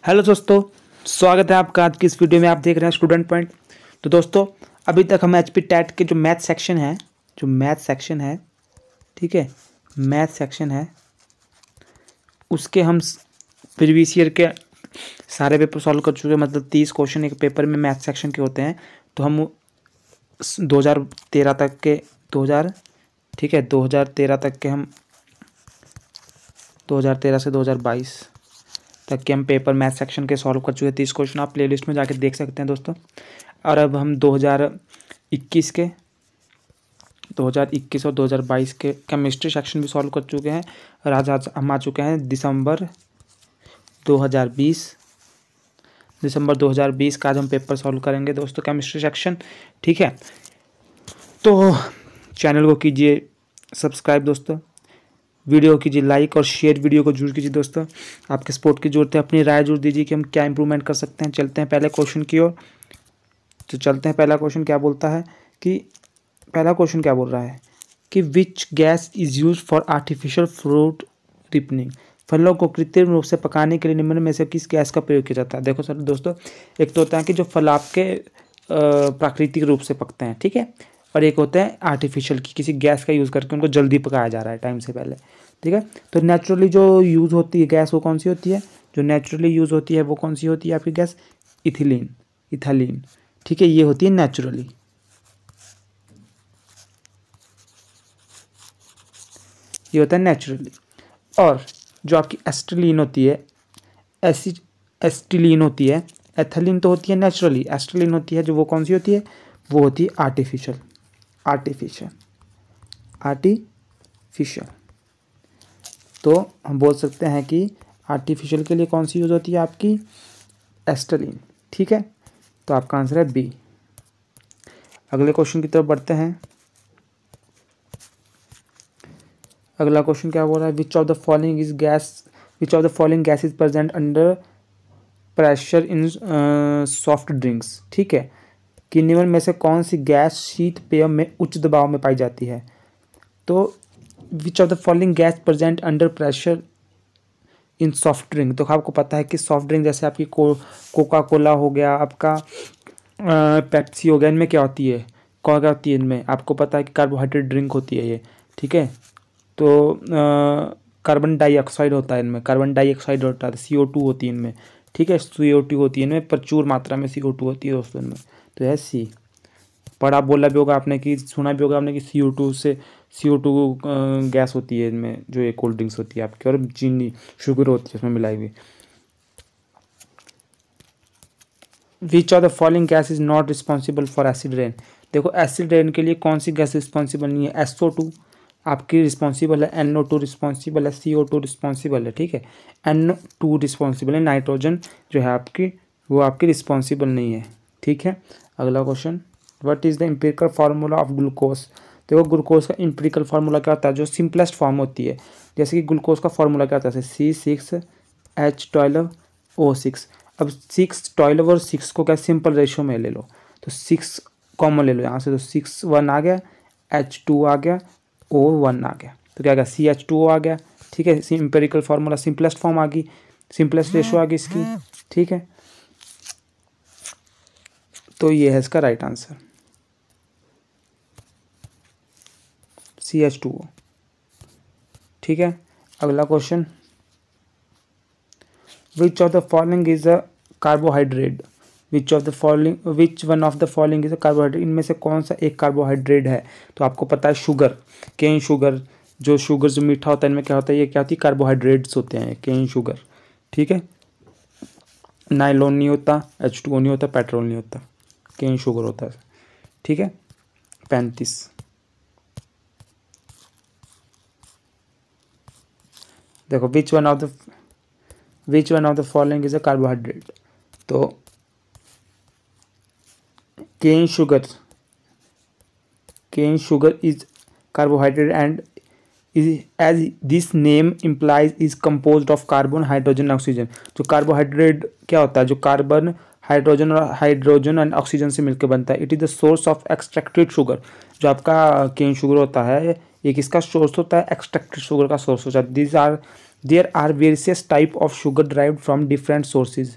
Hello दोस्तों, स्वागत है आपका आज की इस वीडियो में। आप देख रहे हैं स्टूडेंट पॉइंट। तो दोस्तों, अभी तक हम एचपी टैट के जो मैथ सेक्शन है, ठीक है, मैथ सेक्शन है, उसके हम प्रीवियस ईयर के सारे पेपर सॉल्व कर चुके हैं। मतलब 30 क्वेश्चन एक पेपर में मैथ सेक्शन के होते हैं। तो हम 2013 तक के 2013 तक के हम 2013 से 2022 तक के हम पेपर मैथ सेक्शन के सॉल्व कर चुके हैं। 30 क्वेश्चन आप प्लेलिस्ट में जाके देख सकते हैं दोस्तों। और अब हम 2021 और 2022 के केमिस्ट्री सेक्शन भी सॉल्व कर चुके हैं। और आज हम आ चुके हैं दिसंबर 2020 का आज हम पेपर सॉल्व करेंगे दोस्तों, केमिस्ट्री सेक्शन। ठीक है, तो चैनल को कीजिए सब्सक्राइब दोस्तों, वीडियो कीजिए लाइक और शेयर, वीडियो को जरूर कीजिए दोस्तों। आपके सपोर्ट की जरूरत है, अपनी राय जरूर दीजिए कि हम क्या इंप्रूवमेंट कर सकते हैं। चलते हैं पहले क्वेश्चन की ओर। तो चलते हैं, पहला क्वेश्चन क्या बोल रहा है कि which gas is use for artificial fruit ripening. फलों को कृत्रिम रूप से पकाने के लिए निम्न में से किस गैस का प्रयोग किया जाता है। देखो सर दोस्तों, एक तो होता है कि जो फल आपके प्राकृतिक रूप से पकते हैं, ठीक है, और एक होता है आर्टिफिशियल की किसी गैस का यूज़ करके उनको जल्दी पकाया जा रहा है टाइम से पहले। ठीक है, तो नेचुरली जो यूज़ होती है गैस वो कौन सी होती है, जो नेचुरली यूज़ होती है वो कौन सी होती है आपकी गैस, इथालीन। ठीक है, ये होती है नेचुरली। ये होता है नेचुरली। और जो आपकी एस्टिलीन होती है, एस्टिलीन होती है, एथिलीन तो होती है नेचुरली, एस्टिलीन होती है जो वो कौन सी होती है, वो होती है आर्टिफिशियल। तो हम बोल सकते हैं कि आर्टिफिशियल के लिए कौन सी यूज़ होती है आपकी, एस्टिलीन। ठीक है, तो आपका आंसर है बी। अगले क्वेश्चन की तरफ बढ़ते हैं। अगला क्वेश्चन क्या बोल रहा है, विच of the following gas is present under pressure in soft drinks. ठीक है, कि निम्न में से कौन सी गैस शीत पेय में उच्च दबाव में पाई जाती है। तो विच of the following gas present under pressure in soft drink. तो आपको पता है कि सॉफ्ट ड्रिंक जैसे आपकी कोका कोला हो गया, आपका पेप्सी हो गया, इनमें क्या होती है, क्या होती है इनमें, आपको पता है कि कार्बोहाइड्रेट ड्रिंक होती है ये। ठीक है, तो कार्बन डाइऑक्साइड होता है इनमें, कार्बन डाइऑक्साइड होता है, CO2 होती है इनमें। ठीक है, CO2 होती है इनमें, प्रचुर मात्रा में CO2 होती है दोस्तों इनमें। तो है सी। पढ़ा बोला भी होगा आपने कि सुना भी होगा आपने कि CO2 गैस होती है इनमें, जो ये कोल्ड ड्रिंक्स होती है आपकी, और चीनी शुगर होती है उसमें मिलाई हुई। विच of the following gas is not responsible for acid rain. देखो एसिड रेन के लिए कौन सी गैस रिस्पॉन्सिबल नहीं है, SO2 आपकी रिस्पॉन्सिबल है, NO2 रिस्पॉन्सिबल है, CO2 रिस्पॉन्सिबल है। ठीक है, NO2 रिस्पॉन्सिबल है, नाइट्रोजन जो है आपकी वो आपकी रिस्पॉन्सिबल नहीं है। ठीक है, अगला question, what is the empirical formula of glucose. देखो ग्लूकोज का एम्पिरिकल फार्मूला क्या होता है, जो सिंपलेस्ट फॉर्म होती है। जैसे कि ग्लूकोज का फार्मूला क्या होता है, C6H12O6। अब 6, 12 और 6 को क्या सिंपल रेशियो में ले लो, तो 6 कॉमन ले लो यहाँ से, तो 6 1 आ गया, H2 आ गया, O1 आ गया, तो क्या आ गया, CH2O आ गया। ठीक है, एम्पिरिकल फार्मूला सिंपलेस्ट फॉर्म आ गई, सिंपलेस्ट रेशियो आ गई इसकी। ठीक है, तो ये है इसका राइट आंसर, CH2O। ठीक है, अगला question, which of the following is a carbohydrate. Which one of the following is a carbohydrate. इनमें से कौन सा एक कार्बोहाइड्रेट है। तो आपको पता है शुगर, केन शुगर, जो मीठा होता है, इनमें क्या होता है, ये क्या होती है, कार्बोहाइड्रेट्स होते हैं, केन शुगर। ठीक है, नाइलॉन नहीं होता, H2O नहीं होता, पेट्रोल नहीं होता, केन शुगर होता है। ठीक है, 35। देखो which one of the following is a carbohydrate. तो cane sugar is carbohydrate and as this name implies is composed of carbon, hydrogen, oxygen. जो कार्बोहाइड्रेट क्या होता है, जो कार्बन, हाइड्रोजन एंड ऑक्सीजन से मिलकर बनता है। It is the source of extracted sugar. जो आपका केन शुगर होता है, एक इसका सोर्स होता है, एक्सट्रैक्टेड शुगर का सोर्स होता है। There are various type of sugar derived from different sources,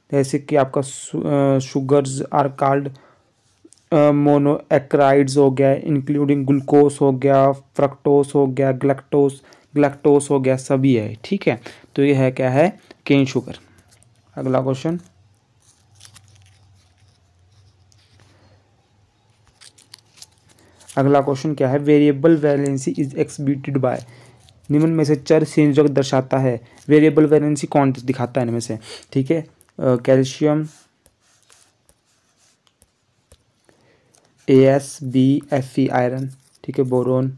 जैसे कि आपका शुगर्स आर कॉल्ड मोनोएक्राइड्स हो गया, इंक्लूडिंग ग्लूकोस हो गया, फ्रक्टोस हो गया, ग्लैक्टोस हो गया, सभी है। ठीक है, तो ये है क्या है, केन शुगर। अगला क्वेश्चन, अगला क्वेश्चन क्या है, variable valency is exhibited by, निम्न में से चर संयोजक दर्शाता है। वेरिएबल वैलेंसी कौन दिखाता है इनमें से? ठीक है, कैल्शियम, AsBfe आयरन, ठीक है, boron,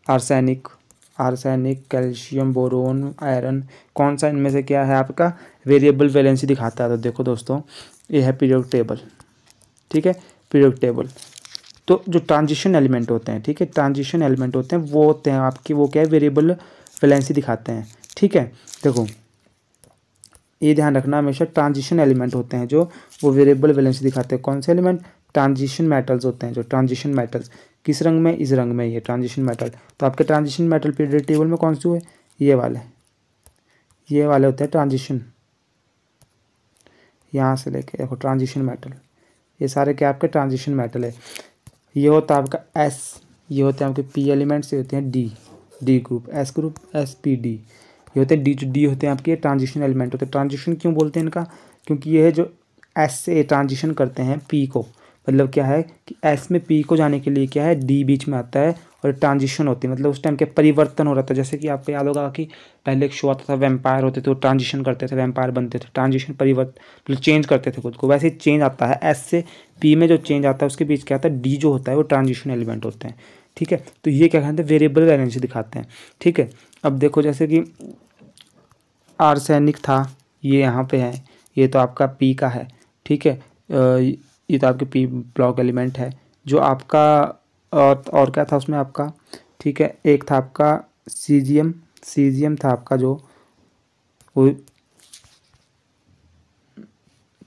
arsenic, calcium, boron, iron, कौन सा इनमें से क्या है आपका वेरिएबल वैलेंसी दिखाता है? तो देखो दोस्तों, ये है पीरियोडिक टेबल। ठीक है, पीरियोडिक टेबल। तो जो ट्रांजिशन एलिमेंट होते हैं, ठीक है, ट्रांजिशन एलिमेंट होते हैं वो होते हैं आपकी, वो क्या है, वेरिएबल वैलेंसी दिखाते हैं। ठीक है, देखो ये ध्यान रखना हमेशा, ट्रांजिशन एलिमेंट होते हैं जो वो वेरिएबल वैलेंसी दिखाते हैं। कौन से एलिमेंट? ट्रांजिशन मेटल्स होते हैं, जो ट्रांजिशन मेटल्स किस रंग में? इस रंग में, ये ट्रांजिशन मेटल। तो आपके ट्रांजिशन मेटल पीरियोडिक टेबल में कौन से हुए? ये वाले होते हैं ट्रांजिशन, यहाँ से लेके देखो ट्रांजिशन मेटल, ये सारे क्या आपके ट्रांजिशन मेटल है। ये होता है आपका एस, ये होते हैं आपके पी एलिमेंट्स, ये होते हैं D group, S group, SP, D, ये होते हैं डी होते हैं आपके ट्रांजिशन एलिमेंट होते हैं। ट्रांजिशन क्यों बोलते हैं इनका? क्योंकि ये है जो एस से ट्रांजिशन करते हैं पी को, मतलब क्या है कि एस में पी को जाने के लिए क्या है, डी बीच में आता है और ट्रांजिशन होती है, मतलब उस टाइम क्या परिवर्तन हो रहा था। जैसे कि आपको याद होगा कि पहले एक शो आता था, वैम्पायर होते थे, वो ट्रांजिशन करते थे, वैम्पायर बनते थे, ट्रांजिशन परिवर्तन मतलब चेंज करते थे खुद को। वैसे ही चेंज आता है एस से पी में, जो चेंज आता है उसके बीच क्या आता है, डी जो होता है वो ट्रांजिशन एलिमेंट होते हैं। ठीक है, तो ये क्या कहते हैं, वेरिएबल वैलेंसी दिखाते हैं। ठीक है, अब देखो जैसे कि आर्सेनिक था, ये यहाँ पे है, ये तो आपका पी का है। ठीक है, ये तो आपके पी ब्लॉक एलिमेंट है। जो आपका और क्या था उसमें आपका? ठीक है, एक था आपका सीजियम था आपका, जो वो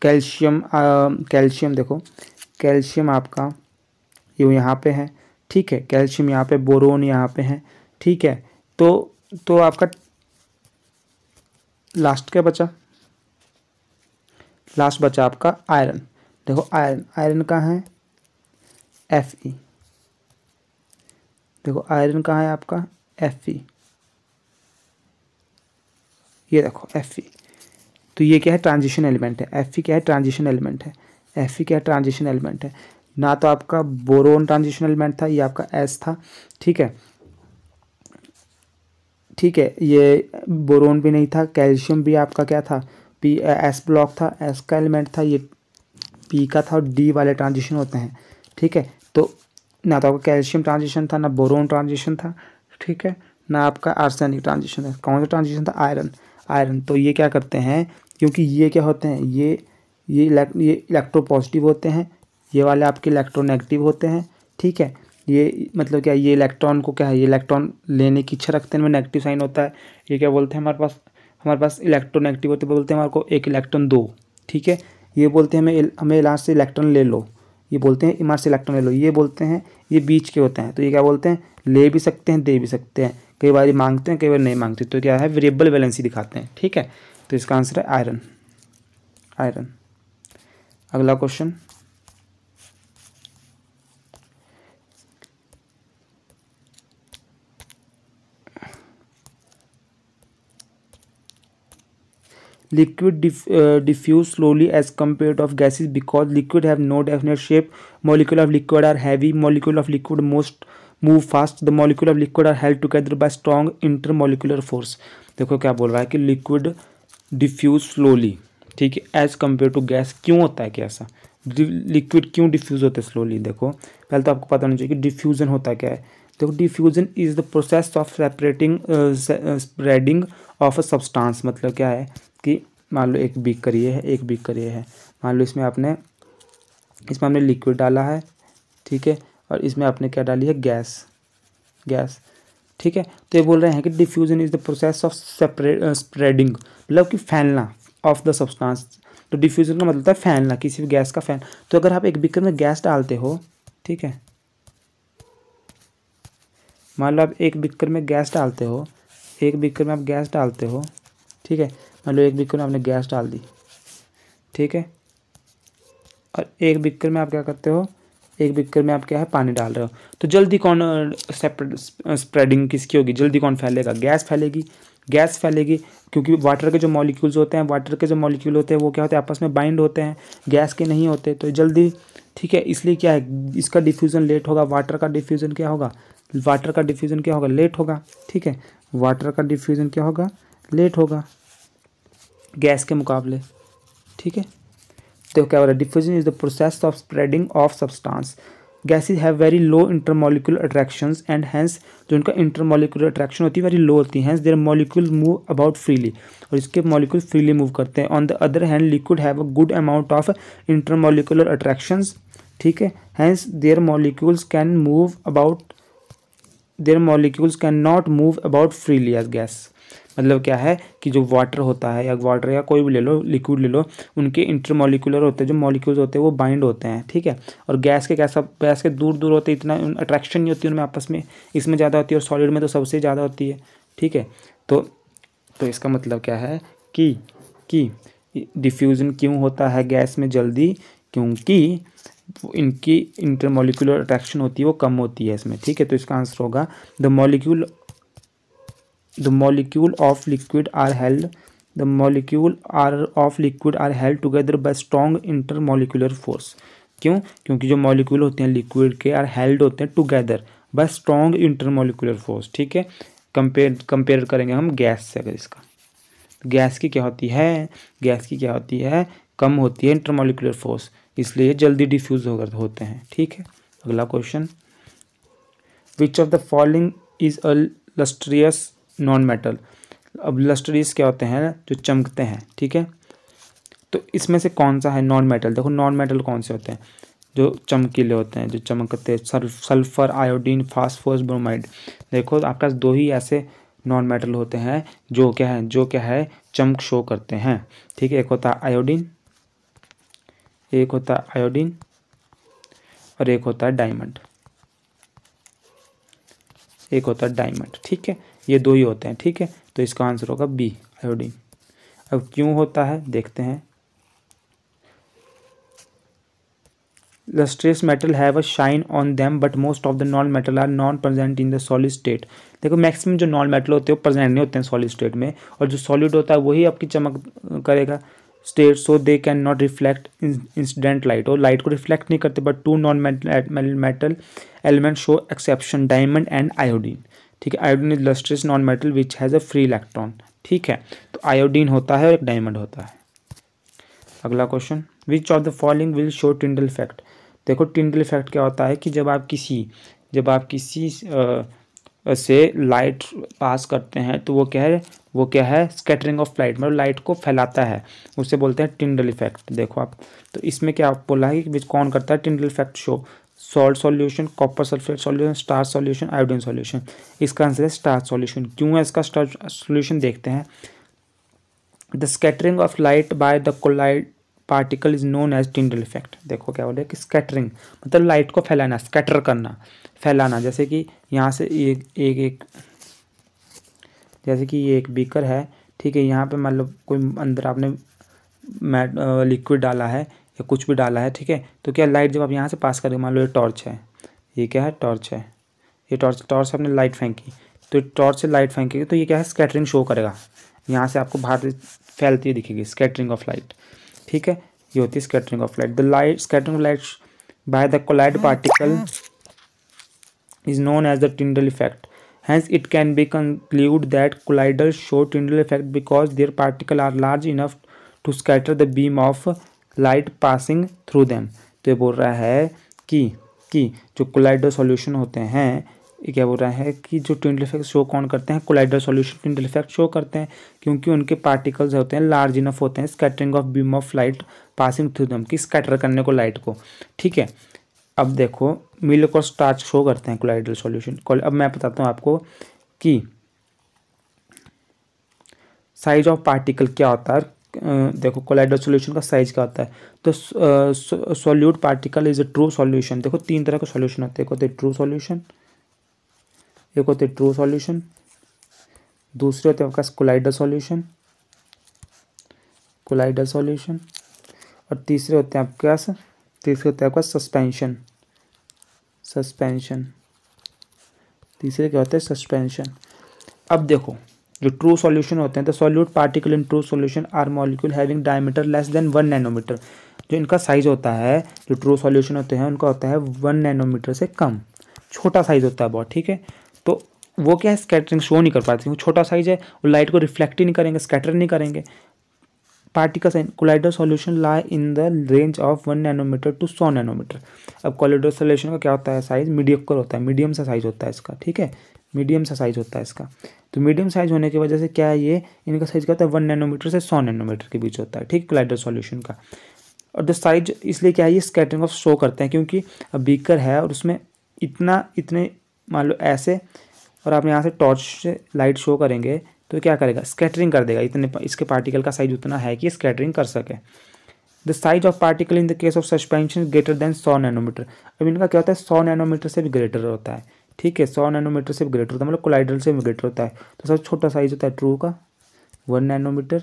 कैल्शियम देखो, कैल्शियम आपका ये यहाँ पे है। ठीक है, कैल्शियम यहाँ पे, बोरोन यहाँ पे है। ठीक है, तो आपका लास्ट क्या बचा? लास्ट बचा आपका आयरन। देखो आयरन कहाँ है? Fe, देखो आयरन कहाँ है आपका? Fe, ये देखो Fe। तो ये क्या है, ट्रांजिशन एलिमेंट है। Fe क्या है, ट्रांजिशन एलिमेंट है। Fe क्या है, ट्रांजिशन एलिमेंट है। ना तो आपका बोरोन ट्रांजिशन एलिमेंट था, ये आपका S था। ठीक है, ठीक है, ये बोरोन भी नहीं था, कैल्शियम भी आपका क्या था, S ब्लॉक था, S का एलिमेंट था, ये P का था, और D वाले ट्रांजिशन होते हैं। ठीक है, तो ना तो आपका कैल्शियम ट्रांजिशन था, ना बोरोन ट्रांजिशन था। ठीक है, ना आपका आर्सेनिक ट्रांजिशन था। कौन सा ट्रांजिशन था? आयरन। तो ये क्या करते हैं, क्योंकि ये क्या होते हैं, ये इलेक्ट्रोपॉजिटिव होते हैं, ये वाले आपके इलेक्ट्रोनेगेटिव होते हैं। ठीक है, ये मतलब क्या, ये इलेक्ट्रॉन को क्या है, ये इलेक्ट्रॉन लेने की इच्छा रखते हैं, इनमें नेगेटिव साइन होता है। ये क्या बोलते हैं, हमारे पास इलेक्ट्रोनेगेटिव होते, बोलते हैं हमारे को एक इलेक्ट्रॉन दो। ठीक है, ये बोलते हैं हमें यहाँ से इलेक्ट्रॉन ले लो, ये बोलते हैं इमार से इलेक्ट्रॉन ले लो। ये बोलते हैं ये बीच के होते हैं, तो ये क्या बोलते हैं, ले भी सकते हैं, दे भी सकते हैं, कई बार मांगते हैं, कई बार नहीं मांगते। तो क्या है, वेरिएबल वैलेंसी दिखाते हैं। ठीक है, तो इसका आंसर है आयरन। अगला question, liquid diffuse slowly as compared of gases because liquid have no definite shape. Molecule of liquid are heavy, molecule of liquid most move fast, the molecule of liquid are held together by strong intermolecular force. देखो क्या बोल रहा है कि liquid diffuse slowly, ठीक है, as compare to gas. क्यों होता है क्या ऐसा, लिक्विड क्यों डिफ्यूज होते हैं स्लोली? देखो पहले तो आपको पता होना चाहिए कि डिफ्यूजन होता क्या है। देखो diffusion is the process of separating spreading of a substance. मतलब क्या है कि मान लो एक बीकर ये है, एक बीकर ये है, मान लो इसमें हमने लिक्विड डाला है। ठीक है, और इसमें आपने क्या डाली है, गैस। ठीक है, तो ये बोल रहे हैं कि diffusion is the process of spreading, मतलब कि फैलना ऑफ द सब्सटेंस। तो डिफ्यूजन का मतलब होता है फैलना, किसी भी गैस का फैल। तो अगर आप एक बीकर में गैस डालते हो, ठीक है, मान लो आप एक बीकर में गैस डालते हो, एक बीकर में आप गैस डालते हो, ठीक है, मान लो एक बीकर में आपने गैस डाल दी, ठीक है, और एक बीकर में आप क्या करते हो, एक बीकर में आप क्या है पानी डाल रहे हो, तो जल्दी कौन स्प्रेडिंग किसकी होगी, जल्दी कौन फैलेगा, गैस फैलेगी, गैस फैलेगी, क्योंकि वाटर के जो मॉलिक्यूल्स होते हैं, वाटर के जो मॉलिक्यूल होते हैं वो क्या होते हैं, आपस में बाइंड होते हैं, गैस के नहीं होते, तो जल्दी, ठीक है, इसलिए क्या है, इसका डिफ्यूज़न लेट होगा, वाटर का डिफ्यूज़न क्या होगा, वाटर का डिफ्यूज़न क्या होगा, लेट होगा, ठीक है, वाटर का डिफ्यूज़न क्या होगा, लेट होगा गैस के मुकाबले, ठीक है। तो क्या हो रहा है, diffusion is the process of spreading of substance, gases have very low intermolecular attractions and hence, जो उनका इंटरमोलिकुलर अट्रैक्शन होती है वेरी लो होती है, hence their molecule move about freely, और इसके मॉलिक्यूल फ्रीली मूव करते हैं। On the other hand liquid have a good amount of intermolecular attractions, ठीक है, hence their molecules can move about, their molecules can not move about freely as gas. मतलब क्या है कि जो वाटर होता है या वाटर या कोई भी ले लो, लिक्विड ले लो, उनके इंटरमोलिकुलर होते हैं, जो मॉलिक्यूल्स होते हैं वो बाइंड होते हैं, ठीक है, और गैस के कैसा, गैस के दूर दूर होते हैं, इतना अट्रैक्शन नहीं होती उनमें आपस में, इसमें ज़्यादा होती है, और सॉलिड में तो सबसे ज़्यादा होती है, ठीक है। तो इसका मतलब क्या है कि डिफ्यूज़न क्यों होता है गैस में जल्दी, क्योंकि इनकी इंटरमोलिकुलर अट्रैक्शन होती है वो कम होती है इसमें, ठीक है। तो इसका आंसर होगा the molecule of liquid are held, the molecule of liquid are held together by strong intermolecular force। क्यों, क्योंकि जो मॉलिक्यूल होते हैं लिक्विड के आर हेल्ड होते हैं together by strong intermolecular force, ठीक है। कंपेयर करेंगे हम गैस से, अगर इसका, गैस की क्या होती है, गैस की क्या होती है, कम होती है इंटरमोलिकुलर फोर्स, इसलिए जल्दी डिफ्यूज होते हैं, ठीक है। अगला question, which of the following is a lustrous non metal. अब लस्ट्रियस क्या होते हैं, जो चमकते हैं, ठीक है, तो इसमें से कौन सा है नॉन मेटल। देखो नॉन मेटल कौन से होते हैं, जो चमकीले होते हैं, जो चमकते हैं, सल्फर, आयोडीन, फास्फोरस, ब्रोमाइड। देखो आपके पास दो ही ऐसे नॉन मेटल होते हैं जो क्या है चमक शो करते हैं, ठीक है। एक होता है आयोडीन, एक होता है आयोडीन, और एक होता है डायमंड, एक होता है डायमंड, ठीक है, ये दो ही होते हैं, ठीक है। तो इसका आंसर होगा बी, आयोडीन। अब क्यों होता है देखते हैं, lustrous metal have a shine on them but most of the non metal are non present in the solid state। देखो मैक्सिमम जो नॉन मेटल होते हैं वो प्रेजेंट नहीं होते हैं सॉलिड स्टेट में, और जो सॉलिड होता है वही आपकी चमक करेगा state, so they can not reflect incident light, और लाइट को रिफ्लेक्ट नहीं करते, but two non metal element show exception, diamond and iodine, ठीक है। Iodine is lustrous non metal which has a free electron, ठीक है। तो आयोडीन होता है और एक डायमंड होता है। अगला question, which of the following will show Tyndall effect. देखो टिंडल इफेक्ट क्या होता है कि जब आप किसी से लाइट पास करते हैं तो वो क्या है स्कैटरिंग ऑफ लाइट, मतलब लाइट को फैलाता है, उसे बोलते हैं टिंडल इफेक्ट। देखो आप, तो इसमें क्या आप बोला है कि कौन करता है Tyndall effect show, salt solution, copper sulphate solution, star solution, iodine solution. इसका आंसर है स्टार सॉल्यूशन। क्यों है इसका स्टार सॉल्यूशन, देखते हैं। The scattering of light by the colloid particle is known as Tyndall effect. देखो क्या बोले कि स्कैटरिंग मतलब लाइट को फैलाना, स्कैटर करना, फैलाना। जैसे कि यहाँ से जैसे कि ये एक बीकर है, ठीक है, यहाँ पे मान लो कोई अंदर आपने लिक्विड डाला है या कुछ भी डाला है, ठीक है, तो क्या लाइट जब आप यहाँ से पास करेंगे, मान लो ये टॉर्च है, ये क्या है टॉर्च है, ये टॉर्च आपने लाइट फेंकी, तो टॉर्च से लाइट फेंकेगी तो ये क्या है स्कैटरिंग शो करेगा, यहाँ से आपको बाहर फैलती हुई दिखेगी, स्कैटरिंग ऑफ लाइट, ठीक है, ये होती है scattering of light. The light scattering of light by the colloid particle is known as the Tyndall effect. Hence, it can be concluded that colloidal show Tyndall effect because their particles are large enough to scatter the beam of light passing through them। तो ये बोल रहा है कि जो colloidal solution होते हैं, ये क्या बोल रहा है कि जो टिंडल इफेक्ट शो कौन करते हैं, कोलाइडल सॉल्यूशन टिंडल इफेक्ट शो करते हैं, क्योंकि उनके पार्टिकल्स होते हैं लार्ज इनफ होते हैं scattering of beam of light passing through them, कि स्कैटर करने को लाइट को, ठीक है। अब देखो मिल्क और स्टार्च शो करते हैं कोलाइडल सॉल्यूशन। अब मैं बताता हूँ आपको कि साइज ऑफ पार्टिकल क्या होता है। देखो कोलाइडल सॉल्यूशन का साइज क्या होता है, तो solute particle is a true solution. देखो तीन तरह के सॉल्यूशन होते हैं, एक होते हैं ट्रू सॉल्यूशन, एक होते हैं ट्रू सॉल्यूशन, दूसरे होते हैं आपके पास कोलाइडल सॉल्यूशन, कोलाइडल सॉल्यूशन, और तीसरे होते हैं आपके पास, तीसरे होते हैं आपका सस्पेंशन, सस्पेंशन, तीसरे क्या होते हैं सस्पेंशन। अब देखो जो ट्रू सॉल्यूशन होते हैं, the solute particle in true solution are molecule having diameter less than 1 nanometer. जो इनका साइज होता है, जो ट्रू सॉल्यूशन होते हैं उनका होता है 1 नैनोमीटर से कम, छोटा साइज होता है बहुत, ठीक है। तो वो क्या है, स्कैटरिंग शो नहीं कर पाती, वो छोटा साइज है, वो लाइट को रिफ्लेक्ट ही नहीं करेंगे, स्कैटर नहीं करेंगे। Particles in colloidal solution lie in the range of 1 nanometer to 100 nanometer. अब कोलाइडल सॉल्यूशन का क्या होता है साइज, मीडियोकर होता है, मीडियम सा साइज होता है इसका, ठीक है, मीडियम सा साइज होता है इसका। तो मीडियम साइज होने की वजह से क्या है, ये इनका साइज क्या होता है 1 नैनोमीटर से 100 नैनोमीटर के बीच होता है, ठीक, कोलाइडल सॉल्यूशन का। और द साइज इसलिए क्या है, ये स्कैटरिंग ऑफ शो करते हैं, क्योंकि अब बीकर है और उसमें इतने मान लो ऐसे, और आप यहाँ से टॉर्च से लाइट शो करेंगे तो क्या करेगा, स्कैटरिंग कर देगा, इतने इसके पार्टिकल का साइज उतना है कि स्कैटरिंग कर सके। The size of particle in the case of suspension greater than 100 nanometer. अब इनका क्या होता है 100 नैनोमीटर से भी ग्रेटर होता है, ठीक है, 100 नैनोमीटर से भी ग्रेटर होता है, मतलब कोलाइडल से भी ग्रेटर होता है। तो सबसे छोटा साइज होता है ट्रू का 1 नैनोमीटर,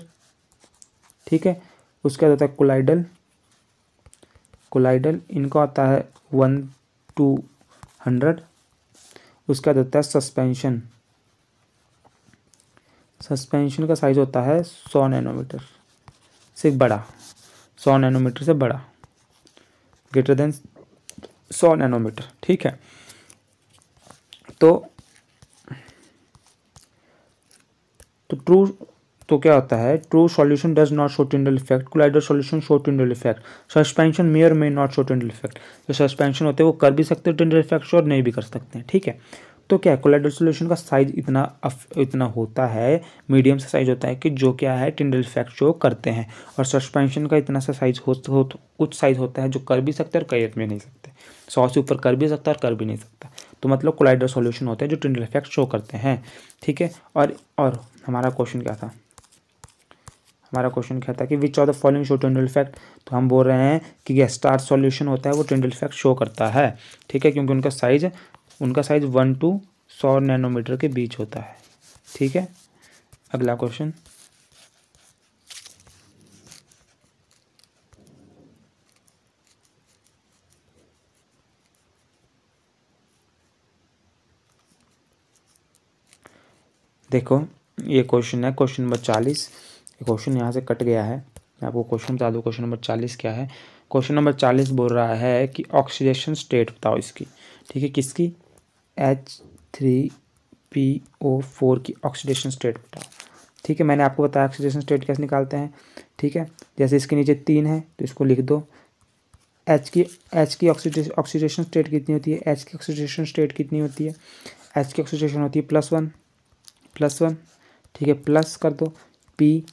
ठीक है। उसके बाद होता है कोलाइडल, कोलाइडल इनका होता है 1 to 100। उसके बाद होता है सस्पेंशन, सस्पेंशन का साइज होता है 100 नैनोमीटर से बड़ा, 100 नैनोमीटर से बड़ा, ग्रेटर देन 100 नैनोमीटर, ठीक है। तो ट्रू, तो क्या होता है, true solution does not show Tyndall effect, colloidal solution show Tyndall effect, suspension may or may not show Tyndall effect. जो सस्पेंशन होते हैं वो कर भी सकते हैं टिंडल इफेक्ट शो और नहीं भी कर सकते हैं, ठीक है। तो क्या है, कोलाइडल सॉल्यूशन का साइज इतना होता है, मीडियम सा साइज होता है कि जो क्या है टिंडल इफेक्ट शो करते हैं, और सस्पेंशन का इतना सा साइज कुछ साइज होता है जो कर भी सकते हैं और कई में नहीं सकते, 100 से ऊपर कर भी सकता है और कर भी नहीं सकता। तो मतलब कोलाइडल सॉल्यूशन होते हैं जो टिंडल इफेक्ट शो करते हैं, ठीक है। और हमारा क्वेश्चन क्या था, हमारा क्वेश्चन क्या था कि विच of the following show Tyndall effect. तो हम बोल रहे हैं कि स्टार सॉल्यूशन होता है वो टिंडल इफेक्ट शो करता है, ठीक है, क्योंकि उनका साइज 1 to 100 नैनोमीटर के बीच होता है, ठीक है। अगला क्वेश्चन, देखो ये क्वेश्चन है क्वेश्चन नंबर 40। क्वेश्चन यहाँ से कट गया है, मैं आपको क्वेश्चन बता दूँ क्वेश्चन नंबर 40 क्या है। क्वेश्चन नंबर 40 बोल रहा है कि ऑक्सीडेशन स्टेट बताओ इसकी, ठीक है, किसकी, H3PO4 की ऑक्सीडेशन स्टेट बताओ, ठीक है। मैंने आपको बताया ऑक्सीडेशन स्टेट कैसे निकालते हैं, ठीक है। जैसे इसके नीचे 3 है तो इसको लिख दो, H की ऑक्सीडेशन स्टेट कितनी होती है, H की ऑक्सीडेशन स्टेट कितनी होती है, H की ऑक्सीडेशन होती है +1, ठीक है, प्लस कर दो। पी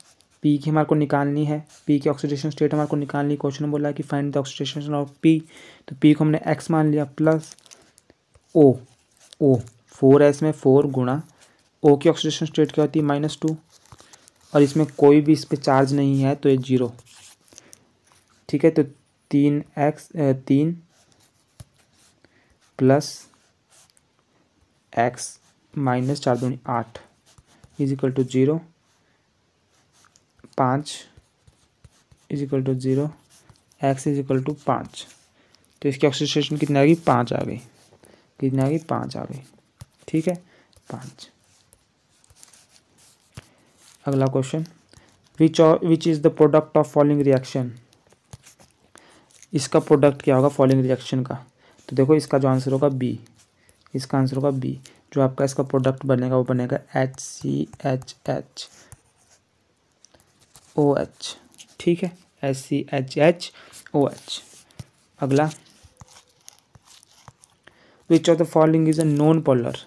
की हमारे को निकालनी है, पी की ऑक्सीडेशन स्टेट हमारे को निकालनी, क्वेश्चन में बोला है कि find the oxidation of P, तो पी को हमने x मान लिया, प्लस ओ 4 है इसमें, 4 गुणा ओ की ऑक्सीडेशन स्टेट क्या होती है -2, और इसमें कोई भी इस पर चार्ज नहीं है तो ये 0, ठीक है। तो 3 प्लस x माइनस 4 दूनी 8 is equal to 0, 5 is equal to 0, x is equal to 5। तो इसकी ऑक्सीडेशन कितनी आ गई, 5 आ गई, कितनी आ गई, 5 आ गई, ठीक है, 5। अगला question, which is the product of following reaction. इसका प्रोडक्ट क्या होगा फॉलोइंग रिएक्शन का, तो देखो इसका जो आंसर होगा बी, इसका आंसर होगा बी। जो आपका इसका प्रोडक्ट बनेगा वो बनेगा HCHHOH, ठीक है, HCHHOH। अगला, विच of the following is a non polar,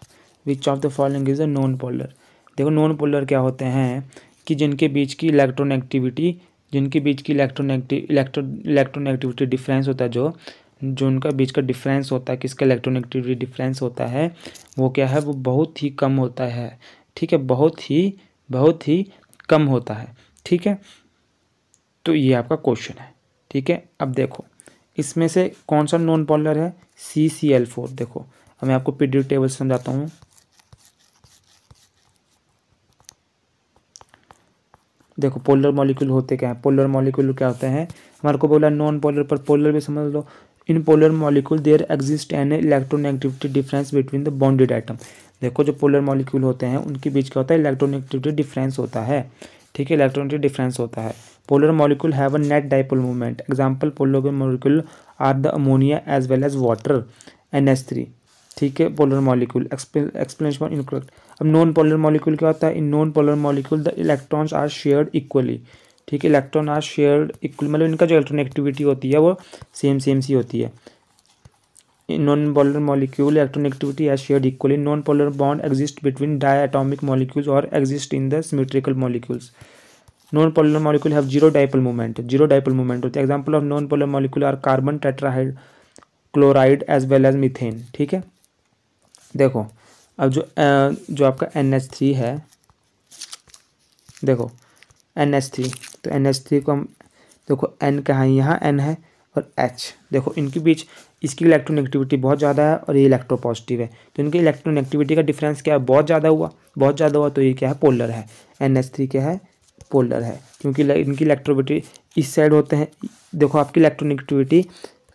which of the following is a non polar. देखो नॉन पोलर क्या होते हैं कि जिनके बीच की इलेक्ट्रोनेगेटिविटी डिफरेंस होता है, जो उनका बीच का डिफरेंस होता है, किसका इलेक्ट्रोनेगेटिविटी डिफरेंस होता है, वो क्या है, वो बहुत ही कम होता है, ठीक है, बहुत ही कम होता है, ठीक है। तो ये आपका क्वेश्चन है, ठीक है। अब देखो इसमें से कौन सा नॉन पोलर है, CCl4। देखो अब मैं आपको पीरियोडिक टेबल से समझाता हूँ, देखो पोलर मॉलिक्यूल होते क्या है, पोलर मॉलिक्यूल क्या होते हैं, हमारे को बोला नॉन पोलर, पर पोलर भी समझ लो। In polar molecule there exist an electronegativity difference between the bonded atom. देखो जो पोलर मॉलिक्यूल होते हैं उनके बीच क्या होता है, इलेक्ट्रोनेगेटिविटी डिफरेंस होता है, ठीक है, इलेक्ट्रोनेगेटिविटी डिफरेंस होता है। Polar molecule have a net dipole movement, example polar molecule are the ammonia as well as water NH3, ठीक है, polar molecule. Explanation for incorrect. अब नॉन पोलर मॉलिक्यूल क्या होता है, in non polar molecule the electrons are shared equally, ठीक है, electron are shared equal, मतलब इनका जो इलेक्ट्रोनेगेटिविटी होती है वो सेम सी होती है। In non polar molecule electronegativity are shared equally, non polar bond exist between diatomic molecules और exist in the symmetrical molecules. Non polar molecule have zero dipole movement, zero dipole movement होती है। Example of non polar molecule are carbon tetrachloride as well as methane, ठीक है। देखो अब जो आपका NH3 है, देखो NH3, तो NH3 को हम देखो N कहाँ है, यहाँ N है और H, देखो इनके बीच इसकी इलेक्ट्रोनेगेटिविटी बहुत ज़्यादा है और ये इलेक्ट्रोपॉजिटिव है, तो इनकी इलेक्ट्रोनेगेटिविटी का डिफरेंस क्या है, बहुत ज़्यादा हुआ, बहुत ज़्यादा हुआ, तो ये क्या है, पोलर है। NH3 क्या है, पोलर है, क्योंकि इनकी इलेक्ट्रोविटी इस साइड होते हैं। देखो आपकी इलेक्ट्रोनेगेटिविटी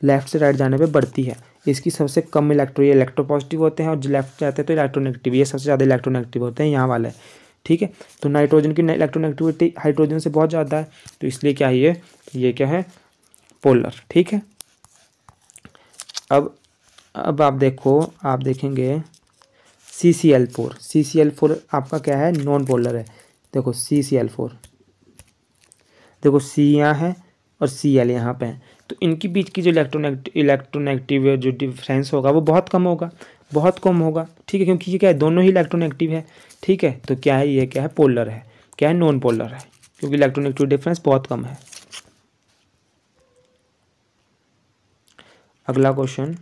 लेफ्ट से राइट जाने पे बढ़ती है, इसकी सबसे कम ये इलेक्ट्रोपॉजिटिव होते हैं, और जो लेफ्ट जाते हैं तो इलेक्ट्रोनेगेटिव, ये सबसे ज़्यादा इलेक्ट्रोनेगेटिव होते हैं यहाँ वाले, ठीक है। तो नाइट्रोजन की इलेक्ट्रोनेगेटिविटी हाइड्रोजन से बहुत ज़्यादा है, तो इसलिए क्या है, ये क्या है, पोलर, ठीक है। अब आप देखेंगे CCl4 आपका क्या है, नॉन पोलर है। देखो CCl4, देखो C यहाँ है और Cl यहाँ पे है, तो इनके बीच की जो इलेक्ट्रोनेगेटिव जो डिफरेंस होगा वो बहुत कम होगा, ठीक है, क्योंकि ये क्या है, दोनों ही इलेक्ट्रोनेगेटिव है, ठीक है। तो क्या है, ये क्या है, पोलर है, क्या है, नॉन पोलर है, क्योंकि इलेक्ट्रोनेगेटिव डिफरेंस बहुत कम है। अगला question,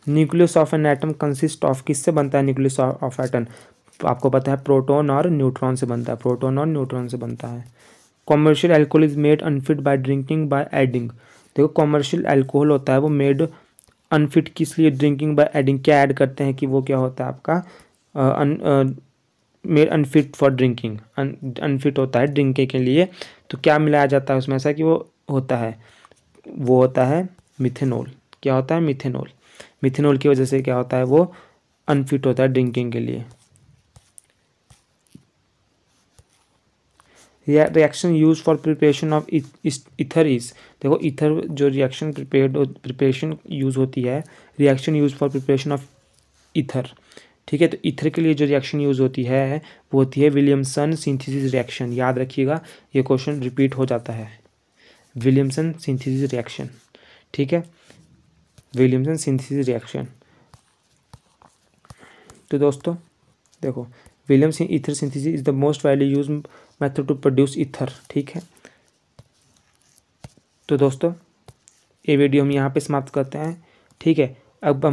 nucleus of an atom consist of, किससे बनता है न्यूक्लियस ऑफ एटम, आपको पता है प्रोटॉन और न्यूट्रॉन से बनता है, commercial alcohol is made unfit by drinking by adding. देखो कॉमर्शियल अल्कोहल होता है वो मेड अनफिट किस लिए, ड्रिंकिंग बाय एडिंग, क्या ऐड करते हैं कि वो क्या होता है आपका, made unfit for drinking, unfit होता है ड्रिंकिंग के लिए, तो क्या मिलाया जाता है उसमें, ऐसा कि वो होता है मिथेनॉल, क्या होता है, मिथेनॉल की वजह से क्या होता है, वो अनफिट होता है ड्रिंकिंग के लिए। Reaction use for preparation of ether is, देखो ईथर जो रिएक्शन प्रिपरेशन यूज होती है, reaction use for preparation of ether, ठीक है। तो ईथर के लिए जो रिएक्शन यूज होती है वो होती है विलियमसन सिंथेसिस रिएक्शन, याद रखिएगा ये क्वेश्चन रिपीट हो जाता है, विलियमसन सिंथेसिस रिएक्शन, ठीक है, विलियमसन सिंथेसिस रिएक्शन। तो दोस्तों देखो Williams ether synthesis is the most widely use method to produce ether, ठीक है। तो दोस्तों ये वीडियो हम यहाँ पे समाप्त करते हैं, ठीक है। अब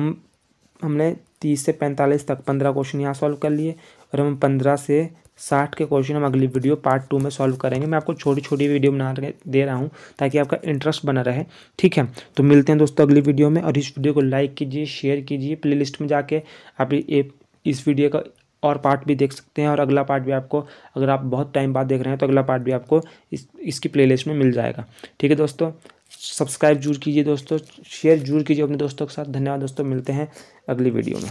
हमने 30 से 45 तक 15 क्वेश्चन यहाँ सॉल्व कर लिए, और हम 15 से 60 के क्वेश्चन हम अगली वीडियो पार्ट 2 में सॉल्व करेंगे। मैं आपको छोटी छोटी वीडियो बना दे रहा हूँ ताकि आपका इंटरेस्ट बना रहे, ठीक है। तो मिलते हैं दोस्तों अगली वीडियो में, और इस वीडियो को लाइक कीजिए, शेयर कीजिए, प्लेलिस्ट में जाके आप इस वीडियो का और पार्ट भी देख सकते हैं, और अगला पार्ट भी आपको, अगर आप बहुत टाइम बाद देख रहे हैं तो अगला पार्ट भी आपको इसकी प्लेलिस्ट में मिल जाएगा, ठीक है दोस्तों। सब्सक्राइब जरूर कीजिए दोस्तों, शेयर जरूर कीजिए अपने दोस्तों के साथ। धन्यवाद दोस्तों, मिलते हैं अगली वीडियो में।